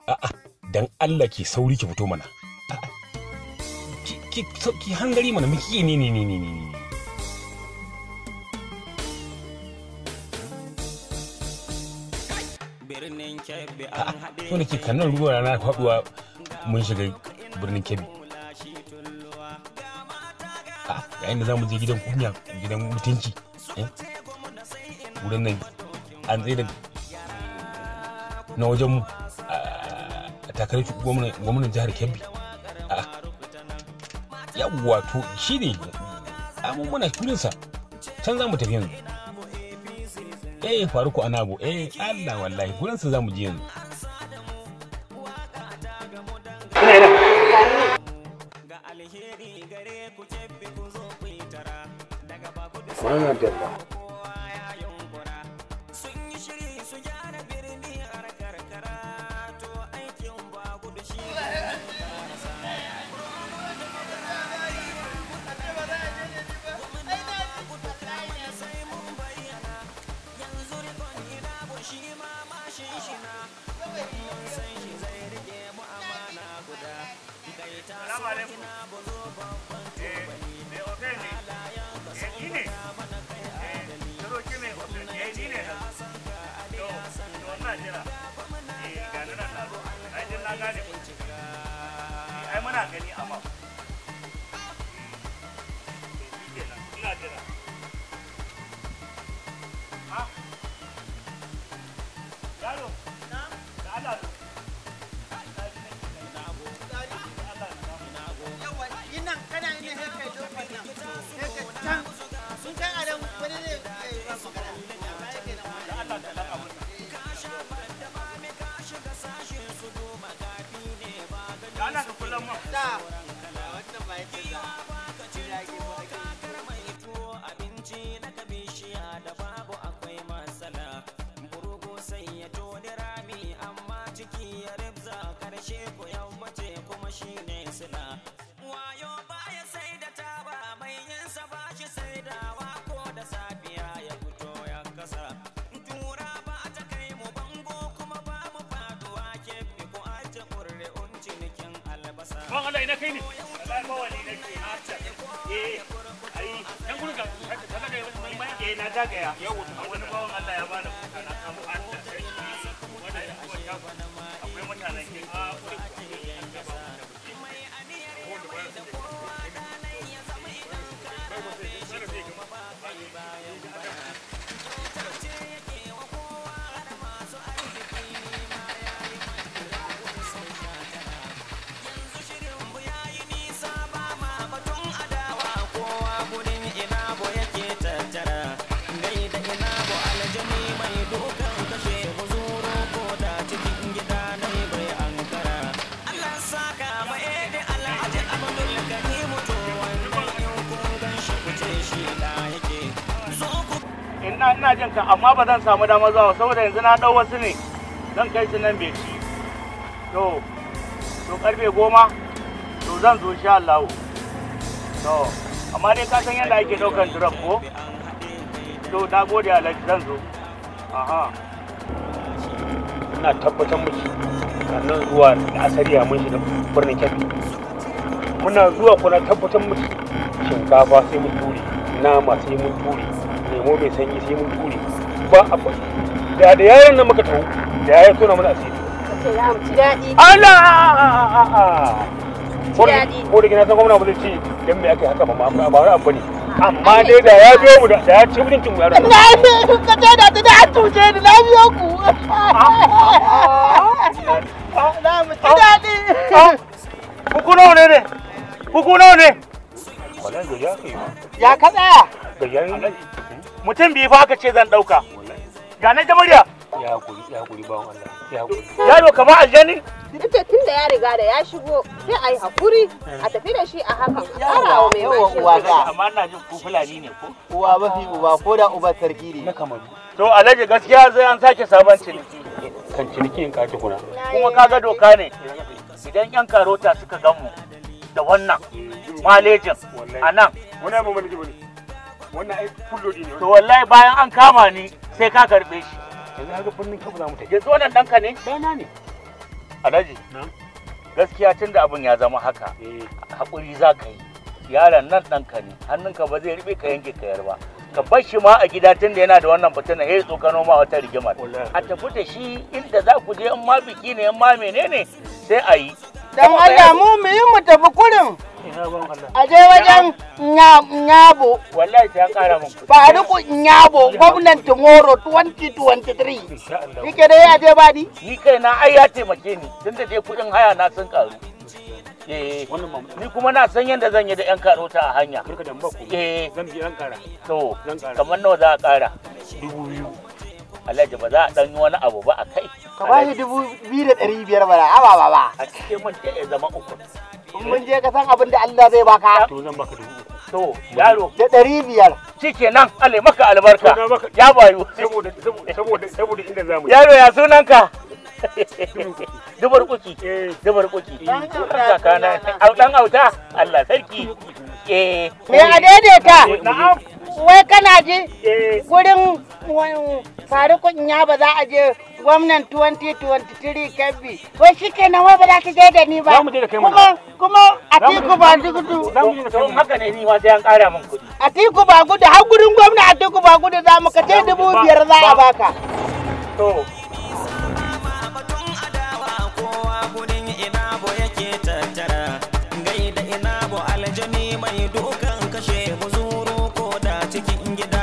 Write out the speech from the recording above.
A'a, dan Allah ki sauri ki fito mana. Ki hangari mana miki ne. So da ke kannan ruwa rana faduwa mun shiga birnin Kebbi. Yayin da za mu je gidan kunya, gidan mutunci. Wurin nan an tsaye da na wajenmu a takarar gwamnan jihar Kebbi. Yawwa to shi ne muna kurinsa can za mu tafi yanzu. Faruku Anago Allah wallahi gurinsa za mu je yanzu. Mana dalla. Ina jin ka amma ba zan samu damar zuwa saboda yanzu na dau wasu ne zan kai su nan Beci. To karfe 10 to zan zo insha Allah. To amma dai ka san yadda ake daukan drop ko? To na gode Alhaji zan zo. Aha. Ina tabbatar miki sannan zuwa asariya mun shiga birnin Kebbi. Muna zuwa kuna tabbatar miki shinkafa sai mun turi, nama sai mun turi. Lemo mai sanyi sai mun ture ba abu da yaran nan muka tawo da yayin tona mana asiri kace za mu ci daɗi Allah ko da kina san gwamnati ba zai ci dan me aka haka ba wani abu ne amma dai da ya biyo mu da ya ci mutuncin mu yaran ka ce da tuje ni na biyo ku za mu ci daɗi kuku nawa ne wallahi ga ya kai ya ka tsaya da yayin mutum biyu fa aka ce zan dauka ga na jamariya ya hakuri bawon Allah ya hakuri yaro kamar aljani nace tun da ya riga da ya shigo sai ai hakuri a tafi da shi a hakan ƙarawa mai mashi uwa ga amma ina jin ku fulani ne ko uwa mafi uba ko da uba sarki ne na kamar to Alhaji gaskiya zai an sake sabon ciniki kan ciniki in kace kuna kuma kaga doka ne idan yan karota suka gamu da wannan malejin anan wani abu bane bane wannan ai fullodi ne to wallahi bayan an kama ni sai ka karbe shi yanzu haka birnin Kebbi za mu tafi yanzu wannan danka ne dana ne Alhaji, gaskiya tun da abin ya zama haka, haƙuri za ka yi. Yaron nan ɗanka ne, hannunka ba zai riɓe ka yanke kayar ba. Ka bar shi ma a gida tun da yana da wannan fitina, ya tsokano ma wata rigimar. A tafi da shi inda za ku je, in ma biki ne, in ma menene sai a yi. Dan Allah mu yi mu tafi kurin. A je wajen Nyabo. Wallahi sai an ƙara min kuɗi. Faruku Nyabo, gwamnan tomorrow 2023. Nike dai ya je baɗi? Ni kaina ai ya taimake ni, tun da dai kuɗin haya na sun ƙaru. Ni kuma na san yadda zan yi da 'yan karota a hanya. Zan bi 'yan kara. To, kamar nawa za a ƙara? 2000. Alhaji ba za a ɗan yi wani abu ba a kai. Ka ba shi 2,500 bara, ba. A cikin mun ya zama 3. Mun je ka san abin da Allah zai baka. To zan baka 3,000. To, yaro. Da 500. Shikenan, Allah maka albarka. Ya bayu. Saboda inda zamu. Yaro ya sunanka? Dubar kuki. Dubar kuki. Kakana, dan auta. Allah sarki. Me a daidaita? Na'am. Wai kana ji? Gurin Faruku Nyabo za a je gwamnan 2023 Kebbi. Wai shi kenan wai ba za ka je da ni ba. Za mu je da kai mana. Kuma Atiku ba gudu. Don haka ne ni ma sai an ƙara min kuɗi. Atiku ba gudu, har gurin gwamna Atiku ba gudu za mu ka ce 5,000 za a baka. To. Aljani mai dukan kashe muzuru ko da cikin gida.